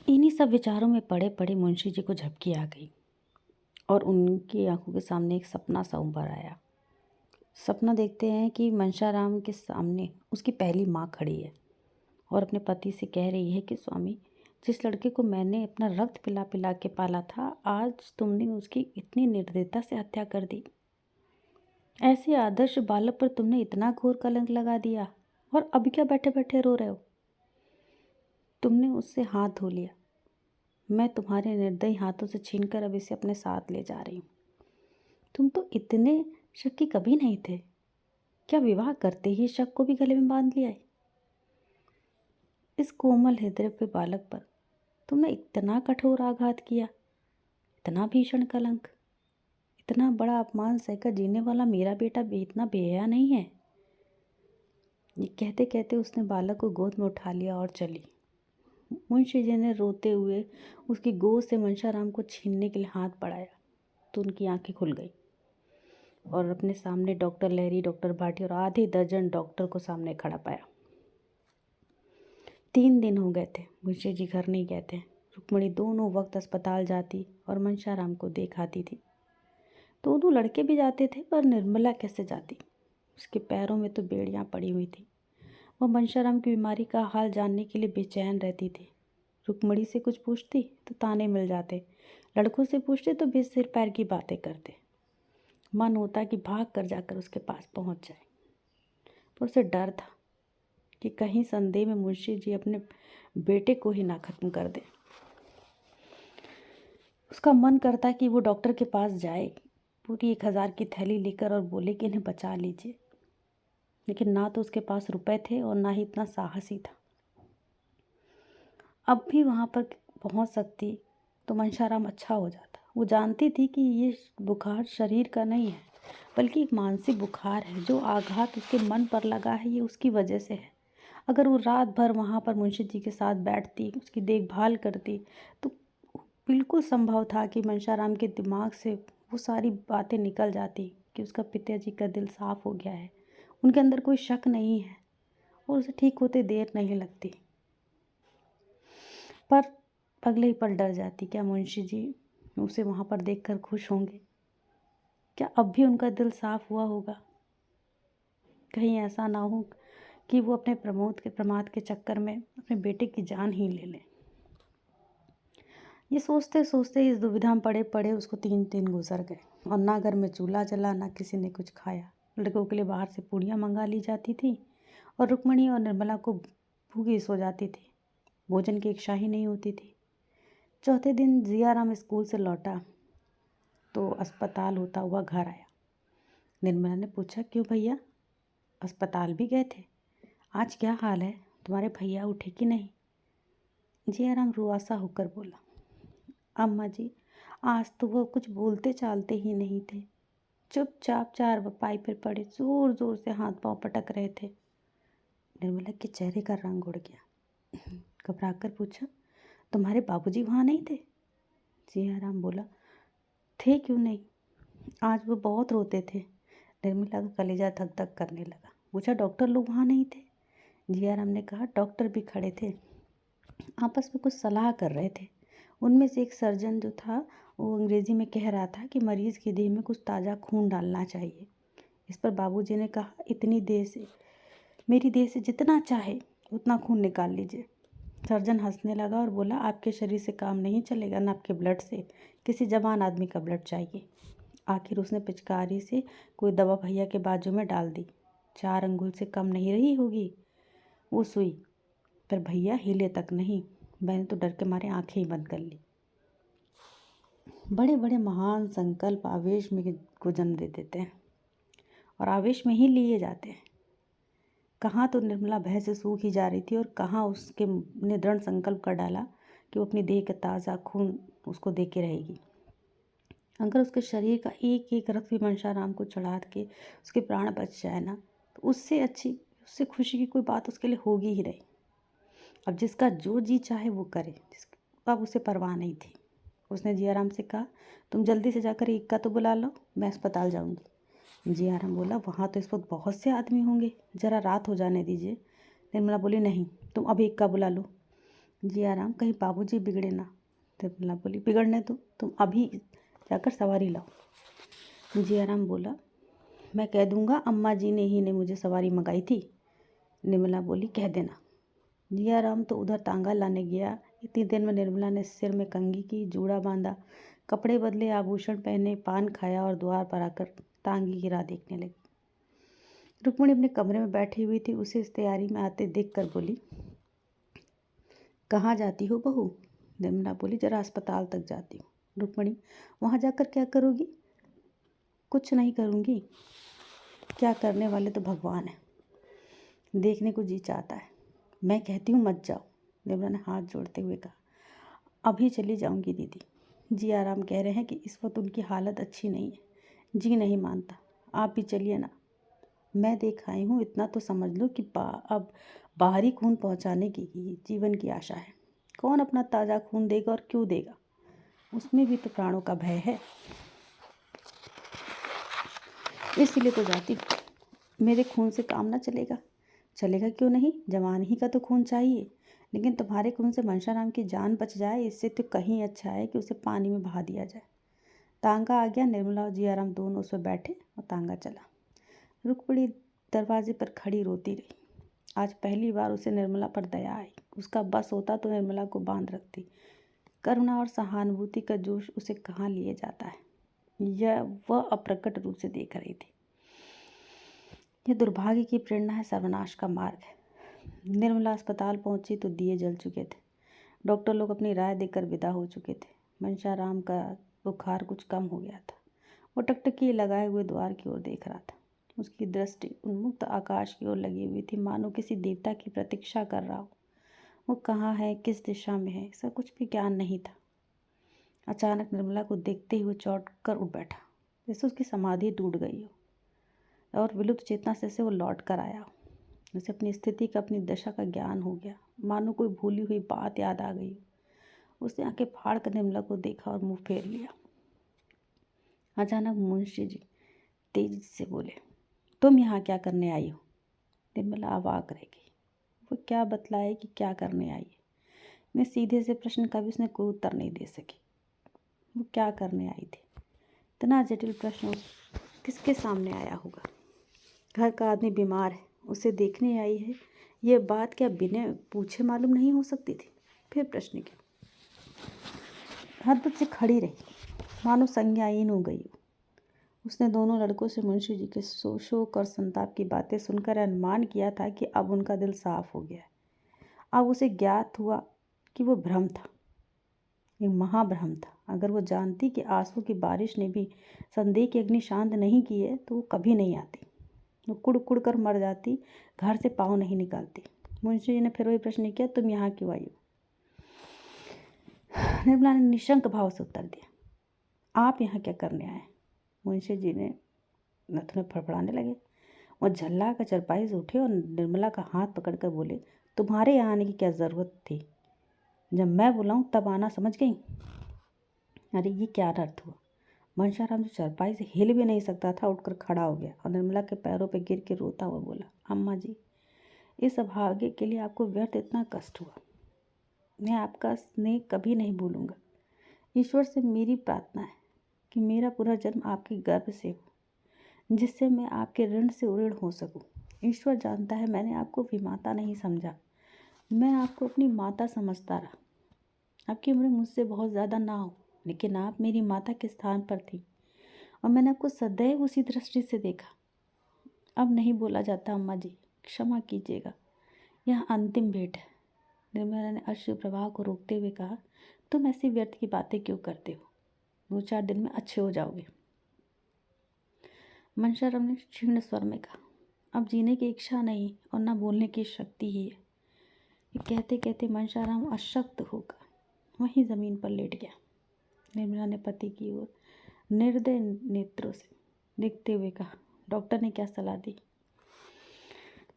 इन्हीं सब विचारों में पड़े पड़े मुंशी जी को झपकी आ गई और उनकी आंखों के सामने एक सपना सा उभर आया। सपना देखते हैं कि मनशाराम के सामने उसकी पहली माँ खड़ी है और अपने पति से कह रही है कि स्वामी, जिस लड़के को मैंने अपना रक्त पिला पिला के पाला था, आज तुमने उसकी इतनी निर्दयता से हत्या कर दी। ऐसे आदर्श बालक पर तुमने इतना घोर कलंक लगा दिया और अभी क्या बैठे बैठे रो रहे हो? तुमने उससे हाथ धो लिया। मैं तुम्हारे निर्दयी हाथों से छीनकर अब इसे अपने साथ ले जा रही हूँ। तुम तो इतने शक कभी नहीं थे। क्या विवाह करते ही शक को भी गले में बांध लिया है? इस कोमल हृदय पे बालक पर तुमने इतना कठोर आघात किया, इतना भीषण कलंक, इतना बड़ा अपमान सहकर जीने वाला मेरा बेटा इतना बेहया नहीं है। ये कहते कहते उसने बालक को गोद में उठा लिया और चली। मुंशी जी ने रोते हुए उसकी गोद से मनशाराम को छीनने के लिए हाथ बढ़ाया तो उनकी आंखें खुल गई और अपने सामने डॉक्टर लहरी, डॉक्टर भाटी और आधे दर्जन डॉक्टर को सामने खड़ा पाया। 3 दिन हो गए थे, मुंशी जी घर नहीं गए थे। रुक्मणी दोनों वक्त अस्पताल जाती और मनशाराम को देख आती थी। दोनों लड़के भी जाते थे, पर निर्मला कैसे जाती? उसके पैरों में तो बेड़ियां पड़ी हुई थी। वह मनशाराम की बीमारी का हाल जानने के लिए बेचैन रहती थी। रुक्मणी से कुछ पूछती तो ताने मिल जाते, लड़कों से पूछते तो सिर पैर की बातें करते। मन होता कि भाग कर जाकर उसके पास पहुंच जाए, पर उसे डर था कि कहीं संदेह में मुंशी जी अपने बेटे को ही ना खत्म कर दे। उसका मन करता कि वो डॉक्टर के पास जाए, पूरी 1000 की थैली लेकर और बोले कि इन्हें बचा लीजिए, लेकिन ना तो उसके पास रुपए थे और ना ही इतना साहसी था। अब भी वहाँ पर पहुँच सकती तो मनशाराम अच्छा हो जाता। वो जानती थी कि ये बुखार शरीर का नहीं है, बल्कि एक मानसिक बुखार है। जो आघात उसके मन पर लगा है, ये उसकी वजह से है। अगर वो रात भर वहाँ पर मुंशी जी के साथ बैठती, उसकी देखभाल करती, तो बिल्कुल संभव था कि मनशाराम के दिमाग से वो सारी बातें निकल जाती कि उसका पिताजी का दिल साफ़ हो गया है, उनके अंदर कोई शक नहीं है और उसे ठीक होते देर नहीं लगती। पर अगले ही पल डर जाती, क्या मुंशी जी उसे वहाँ पर देखकर खुश होंगे? क्या अब भी उनका दिल साफ़ हुआ होगा? कहीं ऐसा ना हो कि वो अपने प्रमाद के चक्कर में अपने बेटे की जान ही ले लें। ये सोचते सोचते इस दुविधा में पड़े पड़े उसको 3 दिन गुजर गए और ना घर में चूल्हा जला, ना किसी ने कुछ खाया। लड़कों के लिए बाहर से पूड़ियाँ मंगा ली जाती थी और रुक्मणी और निर्मला को भूखी सो जाती थी। भोजन की इच्छा ही नहीं होती थी। चौथे दिन जियाराम स्कूल से लौटा तो अस्पताल होता हुआ घर आया। निर्मला ने पूछा, क्यों भैया, अस्पताल भी गए थे? आज क्या हाल है, तुम्हारे भैया उठे कि नहीं? जियाराम रुआसा होकर बोला, अम्मा जी, आज तो वो कुछ बोलते चालते ही नहीं थे। चुपचाप चारपाई पर पड़े जोर जोर से हाथ पांव पटक रहे थे। निर्मला के चेहरे का रंग उड़ गया। घबराकर पूछा, तुम्हारे बाबूजी वहाँ नहीं थे? जियाराम बोला, थे क्यों नहीं, आज वो बहुत रोते थे। निर्मला का कलेजा धक धक करने लगा। पूछा, डॉक्टर लोग वहाँ नहीं थे? जियाराम ने कहा, डॉक्टर भी खड़े थे, आपस में कुछ सलाह कर रहे थे। उनमें से एक सर्जन जो था वो अंग्रेज़ी में कह रहा था कि मरीज़ की देह में कुछ ताज़ा खून डालना चाहिए। इस पर बाबूजी ने कहा, इतनी देर से मेरी देह से जितना चाहे उतना खून निकाल लीजिए। सर्जन हंसने लगा और बोला, आपके शरीर से काम नहीं चलेगा, न आपके ब्लड से, किसी जवान आदमी का ब्लड चाहिए। आखिर उसने पिचकारी से कोई दवा भैया के बाजू में डाल दी। 4 अंगुल से कम नहीं रही होगी वो सुई, पर भैया हिले तक नहीं। मैंने तो डर के मारे आंखें ही बंद कर ली। बड़े बड़े महान संकल्प आवेश में को जन्म दे देते हैं और आवेश में ही लिए जाते हैं। कहाँ तो निर्मला भय से सूख ही जा रही थी और कहाँ उसके ने दृढ़ संकल्प कर डाला कि वो अपनी देह का ताज़ा खून उसको दे के रहेगी। अगर उसके शरीर का एक एक रक्त भी मनशाराम को चढ़ा के उसके प्राण बच जाए ना, तो उससे खुशी की कोई बात उसके लिए होगी ही नहीं। अब जिसका जो जी चाहे वो करे, अब उसे परवाह नहीं थी। उसने जियाराम से कहा, तुम जल्दी से जाकर इक्का तो बुला लो, मैं अस्पताल जाऊंगी। जियाराम बोला, वहाँ तो इस वक्त बहुत से आदमी होंगे, ज़रा रात हो जाने दीजिए। निर्मला बोली, नहीं, तुम अभी इक्का बुला लो। जिया राम, कहीं बाबूजी बिगड़े ना। निर्मला बोली, बिगड़ने दो, तुम अभी जाकर सवारी लाओ। जिया राम बोला, मैं कह दूंगा अम्मा जी ने मुझे सवारी मंगाई थी। निर्मला बोली, कह देना। जिया राम तो उधर तांगा लाने गया। इतनी देर में निर्मला ने सिर में कंघी की, जूड़ा बांधा, कपड़े बदले, आभूषण पहने, पान खाया और द्वार पर आकर तांगी की राह देखने लगी। रुक्मिणी अपने कमरे में बैठी हुई थी। उसे इस तैयारी में आते देख कर बोली, कहाँ जाती हो बहू? निर्मला बोली, जरा अस्पताल तक जाती हूँ। रुक्मिणी, वहाँ जाकर क्या करोगी? कुछ नहीं करूँगी, क्या करने वाले तो भगवान है, देखने को जी चाहता है। मैं कहती हूँ मत जाओ। निर्मला ने हाथ जोड़ते हुए कहा, अभी चली जाऊंगी दीदी। जी आराम कह रहे हैं कि इस वक्त उनकी हालत अच्छी नहीं है, जी नहीं मानता, आप भी चलिए ना। मैं देख आई हूँ, इतना तो समझ लो कि अब बाहरी खून पहुँचाने की ही जीवन की आशा है। कौन अपना ताज़ा खून देगा और क्यों देगा? उसमें भी तो प्राणों का भय है, इसलिए तो जाती हूँ। मेरे खून से काम ना चलेगा? चलेगा क्यों नहीं, जवान ही का तो खून चाहिए। लेकिन तुम्हारे खून से मनशाराम की जान बच जाए, इससे तो कहीं अच्छा है कि उसे पानी में बहा दिया जाए। तांगा आ गया। निर्मला और जियाराम दोनों उस पर बैठे और तांगा चला। रुक्मिणी दरवाजे पर खड़ी रोती रही। आज पहली बार उसे निर्मला पर दया आई। उसका बस होता तो निर्मला को बांध रखती। करुणा और सहानुभूति का जोश उसे कहाँ लिए जाता है, यह वह अप्रकट रूप से देख रही थी। यह दुर्भाग्य की प्रेरणा है, सर्वनाश का मार्ग है। निर्मला अस्पताल पहुंची तो दिए जल चुके थे। डॉक्टर लोग अपनी राय देकर विदा हो चुके थे। मनशाराम का बुखार कुछ कम हो गया था। वो टकटकी लगाए हुए द्वार की ओर देख रहा था। उसकी दृष्टि उन्मुक्त आकाश की ओर लगी हुई थी, मानो किसी देवता की प्रतीक्षा कर रहा हो। वो कहाँ है, किस दिशा में है, इसका कुछ भी ज्ञान नहीं था। अचानक निर्मला को देखते ही वो चौंक कर उठ बैठा, जैसे उसकी समाधि टूट गई हो और विलुप्त चेतना से वो लौट कर आया हो। उसे अपनी स्थिति का, अपनी दशा का ज्ञान हो गया, मानो कोई भूली हुई बात याद आ गई। उसने आंखें फाड़ कर निर्मला को देखा और मुंह फेर लिया। अचानक मुंशी जी तेज से बोले, तुम यहाँ क्या करने आई हो? निर्मला अवाक रह गई। वो क्या बतलाए कि क्या करने आई है। इतने सीधे से प्रश्न का भी उसने कोई उत्तर नहीं दे सकी। वो क्या करने आई थी? इतना जटिल प्रश्न किसके सामने आया होगा? घर का आदमी बीमार है, उसे देखने आई है। यह बात क्या बिना पूछे मालूम नहीं हो सकती थी? फिर प्रश्न क्यों? हद से खड़ी रही, मानो संज्ञाहीन हो गई। उसने दोनों लड़कों से मुंशी जी के शोक और संताप की बातें सुनकर अनुमान किया था कि अब उनका दिल साफ हो गया है। अब उसे ज्ञात हुआ कि वो भ्रम था, एक महाभ्रम था। अगर वो जानती कि आंसू की बारिश ने भी संदेह की अग्नि शांत नहीं की है तो वो कभी नहीं आती। वो कुड़ कुड़ कर मर जाती, घर से पाँव नहीं निकालती। मुंशी जी ने फिर वही प्रश्न किया, तुम यहाँ क्यों आई हो? निर्मला ने निशंक भाव से उत्तर दिया, आप यहाँ क्या करने आए? मुंशी जी ने नथुने फड़फड़ाने लगे। वो झल्ला कर चरपाई से उठे और निर्मला का हाथ पकड़कर बोले, तुम्हारे यहाँ आने की क्या ज़रूरत थी? जब मैं बुलाऊं तब आना, समझ गई? अरे ये क्या अर्थ हुआ? मनशाराम जो चरपाई से हिल भी नहीं सकता था, उठकर खड़ा हो गया और निर्मला के पैरों पर गिर के रोता हुआ बोला, अम्मा जी, इस अभागे के लिए आपको व्यर्थ इतना कष्ट हुआ। मैं आपका स्नेह कभी नहीं भूलूंगा। ईश्वर से मेरी प्रार्थना है कि मेरा पुनर्जन्म आपके गर्भ से हो, जिससे मैं आपके ऋण से उऋण हो सकूं। ईश्वर जानता है मैंने आपको विमाता नहीं समझा, मैं आपको अपनी माता समझता रहा। आपकी उम्र मुझसे बहुत ज़्यादा ना हो, लेकिन आप मेरी माता के स्थान पर थी और मैंने आपको सदैव उसी दृष्टि से देखा। अब नहीं बोला जाता अम्मा जी, क्षमा कीजिएगा, यह अंतिम भेंट है। निर्मला ने अश्रु प्रवाह को रोकते हुए कहा, तुम ऐसी व्यर्थ की बातें क्यों करते हो? 2-4 दिन में अच्छे हो जाओगे। मनशाराम ने क्षीण स्वर में कहा, अब जीने की इच्छा नहीं और ना बोलने की शक्ति ही है। ये कहते कहते मनशाराम अशक्त होकर वहीं ज़मीन पर लेट गया। निर्मला ने पति की ओर निर्दय नेत्रों से देखते हुए कहा, डॉक्टर ने क्या सलाह दी?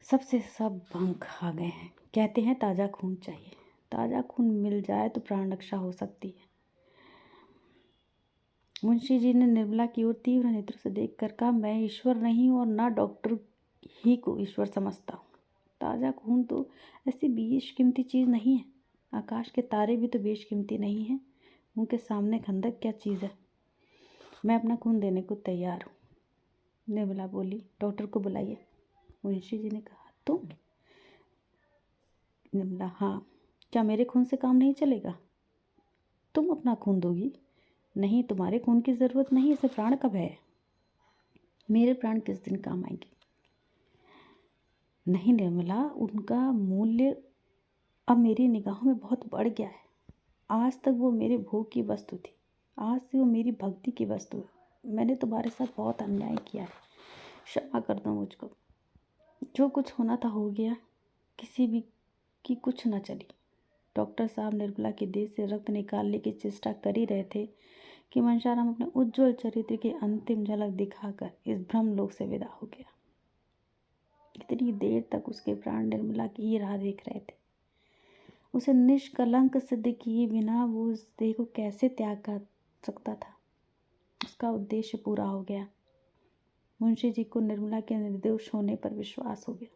सबसे सब भंग खा गए हैं। कहते हैं ताज़ा खून चाहिए, ताज़ा खून मिल जाए तो प्राण रक्षा हो सकती है। मुंशी जी ने निर्मला की ओर तीव्र नेत्रों से देखकर कहा, मैं ईश्वर नहीं हूँ और ना डॉक्टर ही को ईश्वर समझता हूँ। ताज़ा खून तो ऐसी बेशकीमती चीज़ नहीं है। आकाश के तारे भी तो बेशकीमती नहीं हैं, उनके सामने खंदक क्या चीज़ है। मैं अपना खून देने को तैयार हूँ। निर्मला बोली, डॉक्टर को बुलाइए। मुंशी जी ने कहा, तुम? निर्मला, हाँ। क्या मेरे खून से काम नहीं चलेगा? तुम अपना खून दोगी? नहीं, तुम्हारे खून की ज़रूरत नहीं, इसे प्राण का भय है। मेरे प्राण किस दिन काम आएंगे? नहीं निर्मला, उनका मूल्य अब मेरी निगाहों में बहुत बढ़ गया है। आज तक वो मेरे भोग की वस्तु थी, आज से वो मेरी भक्ति की वस्तु है। मैंने तुम्हारे साथ बहुत अन्याय किया है, क्षमा कर दो मुझको। जो कुछ होना था हो गया, किसी भी की कुछ न चली। डॉक्टर साहब निर्मला के देह से रक्त निकालने की चेष्टा कर ही रहे थे कि मनशाराम अपने उज्जवल चरित्र की अंतिम झलक दिखाकर इस भ्रम लोक से विदा हो गया। इतनी देर तक उसके प्राण निर्मला की ही राह देख रहे थे। उसे निष्कलंक सिद्ध किए बिना वो उस देह को कैसे त्याग कर सकता था? उसका उद्देश्य पूरा हो गया। मुंशी जी को निर्मला के निर्दोष होने पर विश्वास हो गया।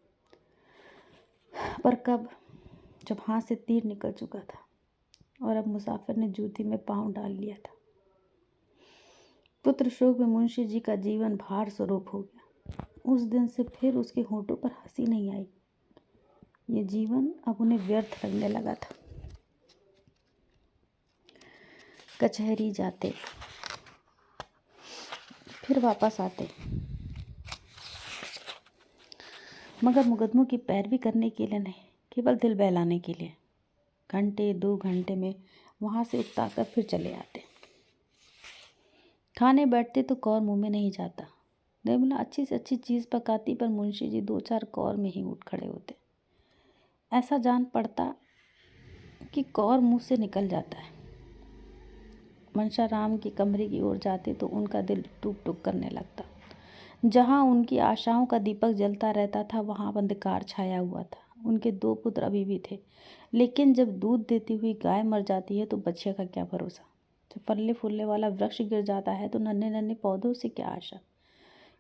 पर कब? जब हाथ से तीर निकल चुका था और अब मुसाफिर ने जूती में पांव डाल लिया था। पुत्र शोक में मुंशी जी का जीवन भार स्वरूप हो गया। उस दिन से फिर उसके होठों पर हंसी नहीं आई। ये जीवन अब उन्हें व्यर्थ लगने लगा था। कचहरी जाते, फिर वापस आते, मगर मुकदमों की पैरवी करने के लिए नहीं, केवल दिल बहलाने के लिए। घंटे 2 घंटे में वहाँ से उकताकर फिर चले आते। खाने बैठते तो कौर मुंह में नहीं जाता। निर्मला अच्छी से अच्छी चीज़ पकाती, पर मुंशी जी 2-4 कौर में ही उठ खड़े होते। ऐसा जान पड़ता कि कौर मुंह से निकल जाता है। मनशाराम के कमरे की ओर जाते तो उनका दिल टूक टूक करने लगता। जहाँ उनकी आशाओं का दीपक जलता रहता था, वहाँ अंधकार छाया हुआ था। उनके 2 पुत्र अभी भी थे, लेकिन जब दूध देती हुई गाय मर जाती है तो बच्चे का क्या भरोसा। जब फलने फूलने वाला वृक्ष गिर जाता है तो नन्हे नन्हे पौधों से क्या आशा।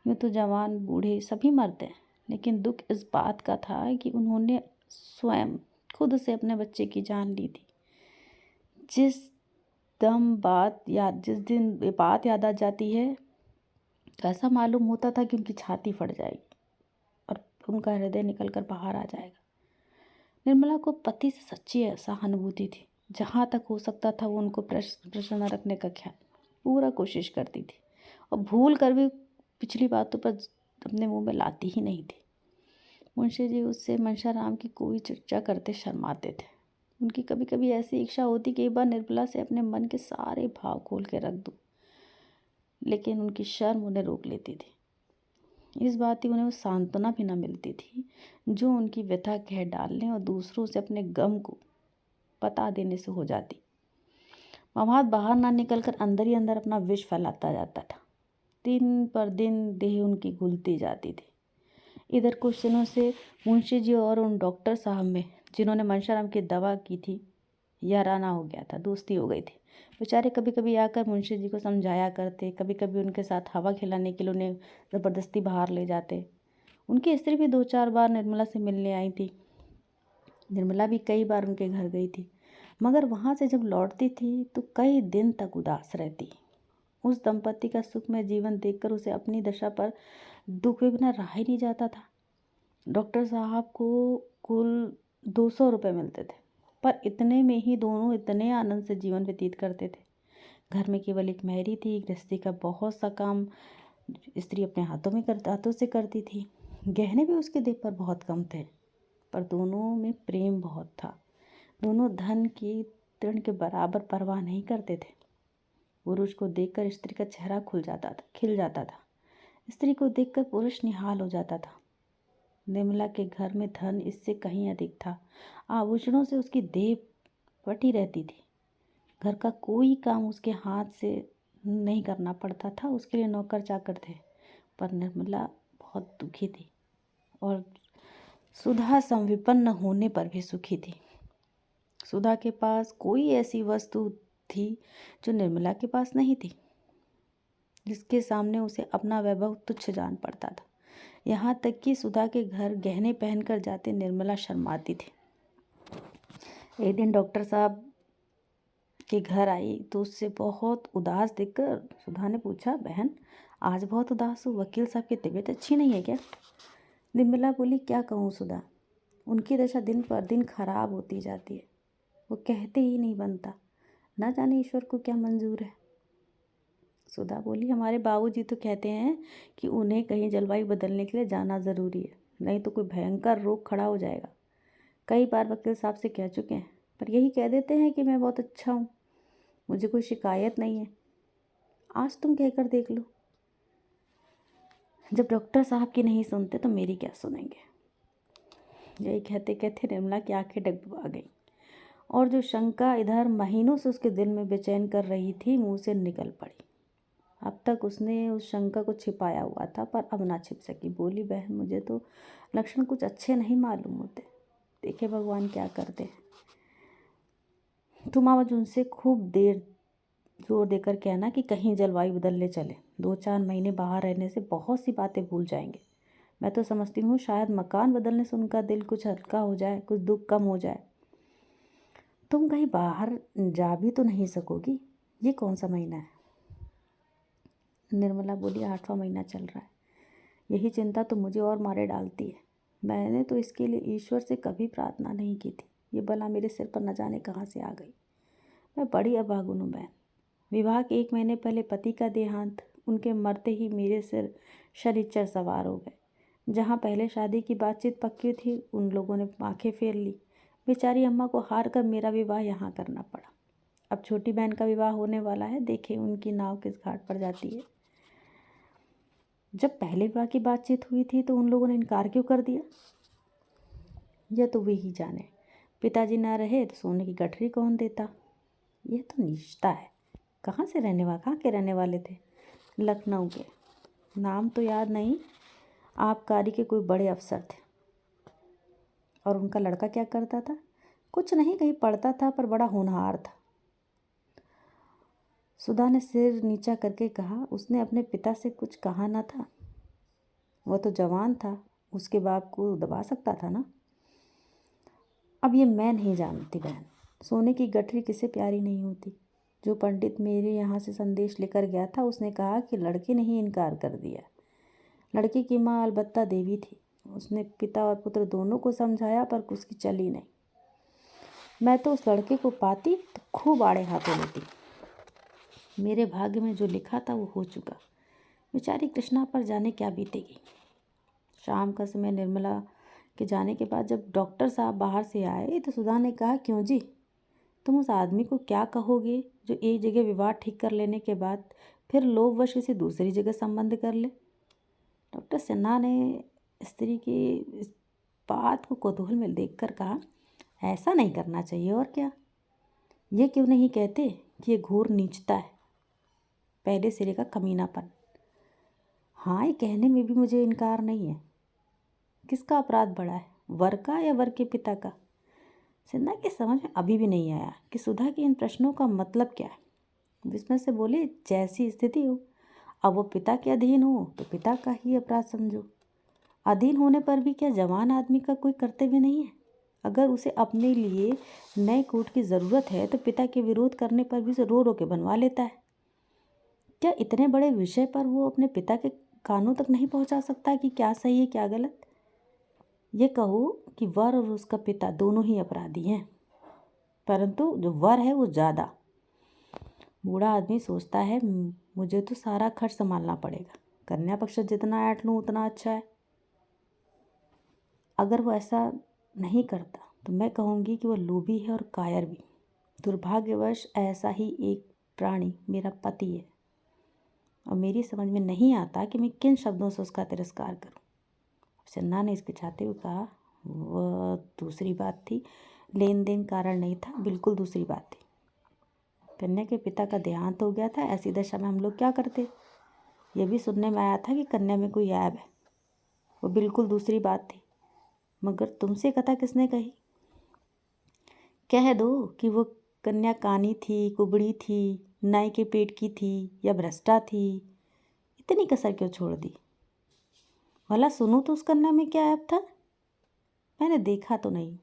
यूँ तो जवान बूढ़े सभी मरते हैं, लेकिन दुख इस बात का था कि उन्होंने स्वयं खुद से अपने बच्चे की जान ली थी। जिस दिन बात याद आ जाती है तो ऐसा मालूम होता था कि उनकी छाती फट जाएगी और उनका हृदय निकल कर बाहर आ जाएगा। निर्मला को पति से सच्ची सहानुभूति थी। जहाँ तक हो सकता था वो उनको प्रसन्न रखने का ख्याल पूरा कोशिश करती थी और भूल कर भी पिछली बातों पर अपने मुंह में लाती ही नहीं थी। मुंशी जी उससे मनशाराम की कोई चर्चा करते शर्माते थे। उनकी कभी कभी ऐसी इच्छा होती कि एक बार निर्मला से अपने मन के सारे भाव खोल के रख दूँ, लेकिन उनकी शर्म उन्हें रोक लेती थी। इस बात की उन्हें वो सांत्वना भी न मिलती थी जो उनकी व्यथा कह डालने और दूसरों से अपने गम को बता देने से हो जाती। मवाद बाहर ना निकलकर अंदर ही अंदर अपना विष फैलाता जाता था। दिन पर दिन देह उनकी घुलती जाती थी। इधर कुछ दिनों से मुंशी जी और उन डॉक्टर साहब में, जिन्होंने मनशाराम की दवा की थी, याराना हो गया था, दोस्ती हो गई थी। बेचारे कभी कभी आकर मुंशी जी को समझाया करते, कभी कभी उनके साथ हवा खिलाने के लिए उन्हें ज़बरदस्ती बाहर ले जाते। उनकी स्त्री भी 2-4 बार निर्मला से मिलने आई थी। निर्मला भी कई बार उनके घर गई थी, मगर वहाँ से जब लौटती थी तो कई दिन तक उदास रहती। उस दंपति का सुखमय जीवन देखकर उसे अपनी दशा पर दुख हुए बिना रहा ही नहीं जाता था। डॉक्टर साहब को कुल 200 रुपये मिलते थे, पर इतने में ही दोनों इतने आनंद से जीवन व्यतीत करते थे। घर में केवल एक मैरी थी। गृहस्थी का बहुत सा काम स्त्री अपने हाथों से करती थी। गहने भी उसके देह पर बहुत कम थे, पर दोनों में प्रेम बहुत था। दोनों धन की तृण के बराबर परवाह नहीं करते थे। पुरुष को देखकर स्त्री का चेहरा खिल जाता था। स्त्री को देखकर पुरुष निहाल हो जाता था। निर्मला के घर में धन इससे कहीं अधिक था। आभूषणों से उसकी देह फटी रहती थी। घर का कोई काम उसके हाथ से नहीं करना पड़ता था, उसके लिए नौकर चाकर थे। पर निर्मला बहुत दुखी थी और सुधा संविपन्न होने पर भी सुखी थी। सुधा के पास कोई ऐसी वस्तु थी जो निर्मला के पास नहीं थी, जिसके सामने उसे अपना वैभव तुच्छ जान पड़ता था। यहाँ तक कि सुधा के घर गहने पहनकर जाते निर्मला शर्माती थी। एक दिन डॉक्टर साहब के घर आई तो उससे बहुत उदास देखकर सुधा ने पूछा, बहन आज बहुत उदास हो, वकील साहब की तबीयत अच्छी नहीं है क्या? निर्मला बोली, क्या कहूँ सुधा, उनकी दशा दिन पर दिन खराब होती जाती है, वो कहते ही नहीं बनता, ना जाने ईश्वर को क्या मंजूर है। सुधा बोली, हमारे बाबूजी तो कहते हैं कि उन्हें कहीं जलवायु बदलने के लिए जाना ज़रूरी है, नहीं तो कोई भयंकर रोग खड़ा हो जाएगा। कई बार वकील साहब से कह चुके हैं, पर यही कह देते हैं कि मैं बहुत अच्छा हूँ, मुझे कोई शिकायत नहीं है। आज तुम कहकर देख लो, जब डॉक्टर साहब की नहीं सुनते तो मेरी क्या सुनेंगे। यही कहते कहते निर्मला की आंखें डगमगा गईं और जो शंका इधर महीनों से उसके दिल में बेचैन कर रही थी मुंह से निकल पड़ी। अब तक उसने उस शंका को छिपाया हुआ था, पर अब ना छिप सकी। बोली, बहन मुझे तो लक्षण कुछ अच्छे नहीं मालूम होते, देखे भगवान क्या करते हैं। तुम आज उनसे खूब देर जोर देकर कहना कि कहीं जलवायु बदलने चले, 2-4 महीने बाहर रहने से बहुत सी बातें भूल जाएंगे। मैं तो समझती हूँ शायद मकान बदलने से उनका दिल कुछ हल्का हो जाए, कुछ दुख कम हो जाए। तुम कहीं बाहर जा भी तो नहीं सकोगी। ये कौन सा महीना है? निर्मला बोली, 8वां महीना चल रहा है। यही चिंता तो मुझे और मारे डालती है। मैंने तो इसके लिए ईश्वर से कभी प्रार्थना नहीं की थी, ये बला मेरे सिर पर न जाने कहाँ से आ गई। मैं बड़ी अभागुन हूँ बहन। विवाह के 1 महीने पहले पति का देहांत, उनके मरते ही मेरे सिर शनिचर सवार हो गए। जहाँ पहले शादी की बातचीत पक्की थी, उन लोगों ने आंखें फेर ली। बेचारी अम्मा को हार कर मेरा विवाह यहाँ करना पड़ा। अब छोटी बहन का विवाह होने वाला है, देखें उनकी नाव किस घाट पर जाती है। जब पहले विवाह की बातचीत हुई थी तो उन लोगों ने इनकार क्यों कर दिया, यह तो वे ही जाने। पिताजी ना रहे तो सोने की गठरी कौन देता। यह तो निश्चित है। कहाँ के रहने वाले थे? लखनऊ के। नाम तो याद नहीं, आबकारी के कोई बड़े अफसर थे। और उनका लड़का क्या करता था? कुछ नहीं, कहीं पढ़ता था, पर बड़ा होनहार था। सुधा ने सिर नीचा करके कहा, उसने अपने पिता से कुछ कहा ना था? वह तो जवान था, उसके बाप को दबा सकता था ना। अब ये मैं नहीं जानती बहन, सोने की गठरी किसे प्यारी नहीं होती। जो पंडित मेरे यहाँ से संदेश लेकर गया था, उसने कहा कि लड़के ने ही इनकार कर दिया। लड़के की माँ अलबत्ता देवी थी। उसने पिता और पुत्र दोनों को समझाया, पर उसकी चली नहीं। मैं तो उस लड़के को पाती तो खूब आड़े हाथों लेती। मेरे भाग्य में जो लिखा था वो हो चुका। बेचारी कृष्णा पर जाने क्या बीतेगी। शाम का समय निर्मला के जाने के बाद जब डॉक्टर साहब बाहर से आए तो सुधा ने कहा, क्यों जी, तुम उस आदमी को क्या कहोगे जो एक जगह विवाह ठीक कर लेने के बाद फिर लोभवश किसी दूसरी जगह संबंध कर ले? डॉक्टर सिन्हा ने स्त्री की इस बात को कौतूहल में देखकर कहा, ऐसा नहीं करना चाहिए। और क्या? ये क्यों नहीं कहते कि ये घोर नीचता है, पहले सिरे का कमीनापन। हाँ, ये कहने में भी मुझे इनकार नहीं है। किसका अपराध बड़ा है, वर का या वर के पिता का? सिन्हा की समझ में अभी भी नहीं आया कि सुधा के इन प्रश्नों का मतलब क्या है। विस्मय से बोले, जैसी स्थिति हो, अब वो पिता के अधीन हो तो पिता का ही अपराध समझो। अधीन होने पर भी क्या जवान आदमी का कोई कर्तव्य नहीं है? अगर उसे अपने लिए नए कोट की ज़रूरत है तो पिता के विरोध करने पर भी उसे रो रो के बनवा लेता है। क्या इतने बड़े विषय पर वो अपने पिता के कानों तक नहीं पहुंचा सकता कि क्या सही है क्या गलत? ये कहो कि वर और उसका पिता दोनों ही अपराधी हैं, परंतु जो वर है वो ज़्यादा। बूढ़ा आदमी सोचता है, मुझे तो सारा खर्च संभालना पड़ेगा, कन्या पक्ष जितना ऐंठ लूँ उतना अच्छा है। अगर वो ऐसा नहीं करता तो मैं कहूँगी कि वह लोभी है और कायर भी। दुर्भाग्यवश ऐसा ही एक प्राणी मेरा पति है, और मेरी समझ में नहीं आता कि मैं किन शब्दों से उसका तिरस्कार करूं। सिन्हा ने हिचकिचाते हुए कहा, वह दूसरी बात थी, लेन देन कारण नहीं था, बिल्कुल दूसरी बात थी। कन्या के पिता का देहांत हो गया था, ऐसी दशा में हम लोग क्या करते? यह भी सुनने में आया था कि कन्या में कोई ऐब है, वो बिल्कुल दूसरी बात थी। मगर तुमसे कथा किसने कही? कह दो कि वो कन्या कानी थी, कुबड़ी थी, नाई के पेट की थी या भ्रष्टा थी। इतनी कसर क्यों छोड़ दी? भला सुनूं तो उस कन्या में क्या ऐब था? मैंने देखा तो नहीं,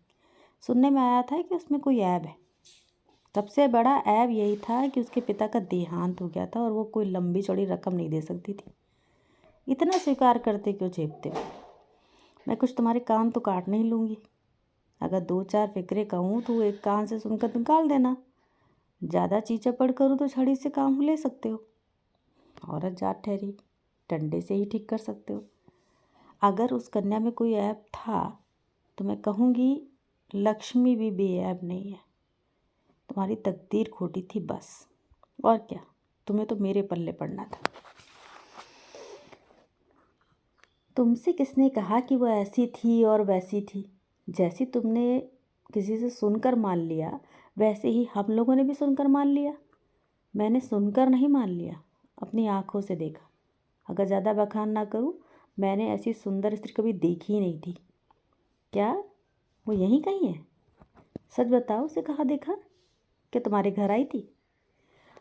सुनने में आया था कि उसमें कोई ऐब है। सबसे बड़ा ऐब यही था कि उसके पिता का देहांत हो गया था और वो कोई लंबी चौड़ी रकम नहीं दे सकती थी। इतना स्वीकार करते क्यों झेपते हो? मैं कुछ तुम्हारे कान तो काट नहीं लूँगी। अगर 2-4 फिक्रे कहूँ तो एक कान से सुनकर निकाल देना। ज़्यादा चीचपड़ करूँ तो छड़ी से काम ले सकते हो। औरत जात ठहरी, डंडे से ही ठीक कर सकते हो। अगर उस कन्या में कोई ऐब था तो मैं कहूँगी लक्ष्मी भी बेऐब नहीं है। तुम्हारी तकदीर खोटी थी बस, और क्या। तुम्हें तो मेरे पल्ले पड़ना था। तुमसे किसने कहा कि वो ऐसी थी और वैसी थी? जैसी तुमने किसी से सुनकर मान लिया, वैसे ही हम लोगों ने भी सुनकर मान लिया। मैंने सुनकर नहीं मान लिया, अपनी आँखों से देखा। अगर ज़्यादा बखान ना करूँ, मैंने ऐसी सुंदर स्त्री कभी देखी ही नहीं थी। क्या वो यहीं कहीं है? सच बताओ, उसे कहाँ देखा? क्या तुम्हारे घर आई थी?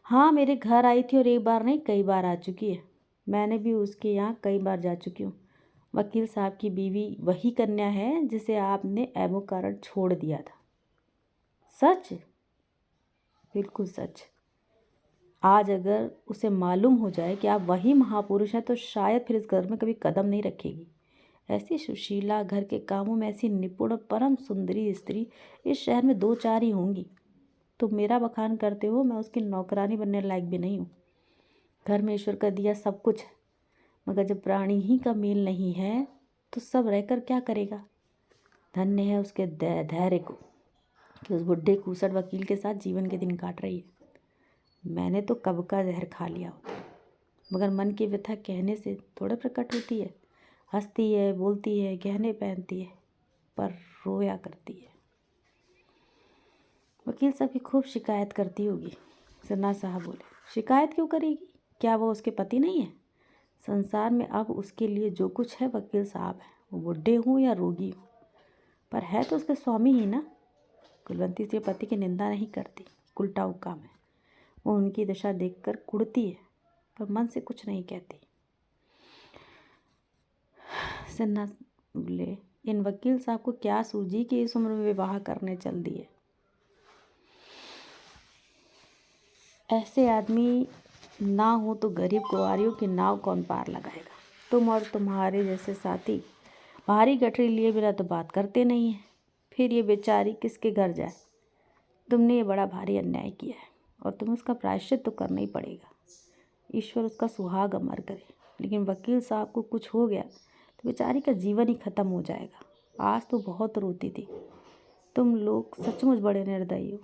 हाँ, मेरे घर आई थी और एक बार नहीं कई बार आ चुकी है। मैंने भी उसके यहाँ कई बार जा चुकी हूँ। वकील साहब की बीवी वही कन्या है जिसे आपने ऐबों कारण छोड़ दिया था। सच? बिल्कुल सच। आज अगर उसे मालूम हो जाए कि आप वही महापुरुष हैं तो शायद फिर इस घर में कभी कदम नहीं रखेगी। ऐसी सुशीला, घर के कामों में ऐसी निपुण और परम सुंदरी स्त्री इस शहर में 2-4 ही होंगी। तुम मेरा बखान करते हो, मैं उसकी नौकरानी बनने लायक भी नहीं हूँ। घर में ईश्वर का दिया सब कुछ है, मगर जब प्राणी ही का मेल नहीं है तो सब रहकर क्या करेगा? धन्य है उसके धैर्य को कि उस बुढ़े कूसट वकील के साथ जीवन के दिन काट रही है। मैंने तो कब का जहर खा लिया होता, मगर मन की व्यथा कहने से थोड़ा प्रकट होती है। हंसती है, बोलती है, गहने पहनती है, पर रोया करती है। वकील साहब की खूब शिकायत करती होगी। सन्ना साहब बोले, शिकायत क्यों करेगी? क्या वो उसके पति नहीं है? संसार में अब उसके लिए जो कुछ है वकील साहब है, वो बुढ़े हों या रोगी हों, पर है तो उसके स्वामी ही ना। कुलवंती से पति की निंदा नहीं करती, उल्टा काम है। वो उनकी दशा देखकर कुड़ती है, पर मन से कुछ नहीं कहती। सन्ना बोले, इन वकील साहब को क्या सूझी कि इस उम्र में विवाह करने चल दिए? ऐसे आदमी ना हो तो गरीब कुंवारियों की नाव कौन पार लगाएगा? तुम और तुम्हारे जैसे साथी भारी गठरी लिए बिना तो बात करते नहीं हैं। फिर ये बेचारी किसके घर जाए? तुमने ये बड़ा भारी अन्याय किया है और तुम्हें उसका प्रायश्चित तो करना ही पड़ेगा। ईश्वर उसका सुहाग अमर करे। लेकिन वकील साहब को कुछ हो गया तो बेचारी का जीवन ही खत्म हो जाएगा। आज तो बहुत रोती थी। तुम लोग सचमुच बड़े निर्दयी हो।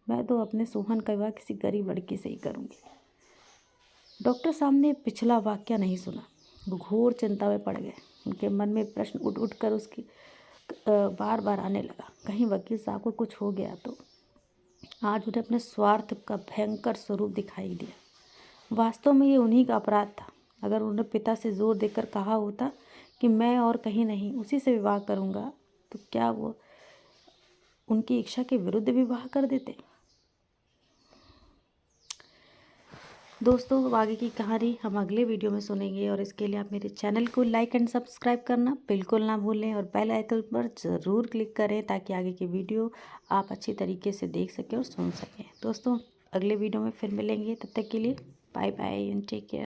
मैं तो अपने सोहन का विवाह किसी गरीब लड़की से ही करूँगी। डॉक्टर साहब ने पिछला वाक्य नहीं सुना। वो घोर चिंता में पड़ गए। उनके मन में प्रश्न उठ उठ कर उसकी बार बार आने लगा, कहीं वकील साहब को कुछ हो गया तो। आज उन्हें अपने स्वार्थ का भयंकर स्वरूप दिखाई दिया। वास्तव में ये उन्हीं का अपराध था। अगर उन्हें पिता से जोर देकर कहा होता कि मैं और कहीं नहीं उसी से विवाह करूँगा, तो क्या वो उनकी इच्छा के विरुद्ध विवाह कर देते? दोस्तों, आगे की कहानी हम अगले वीडियो में सुनेंगे और इसके लिए आप मेरे चैनल को लाइक एंड सब्सक्राइब करना बिल्कुल ना भूलें और बेल आइकन पर ज़रूर क्लिक करें ताकि आगे की वीडियो आप अच्छी तरीके से देख सकें और सुन सकें। दोस्तों, अगले वीडियो में फिर मिलेंगे, तब तक के लिए bye bye and take care.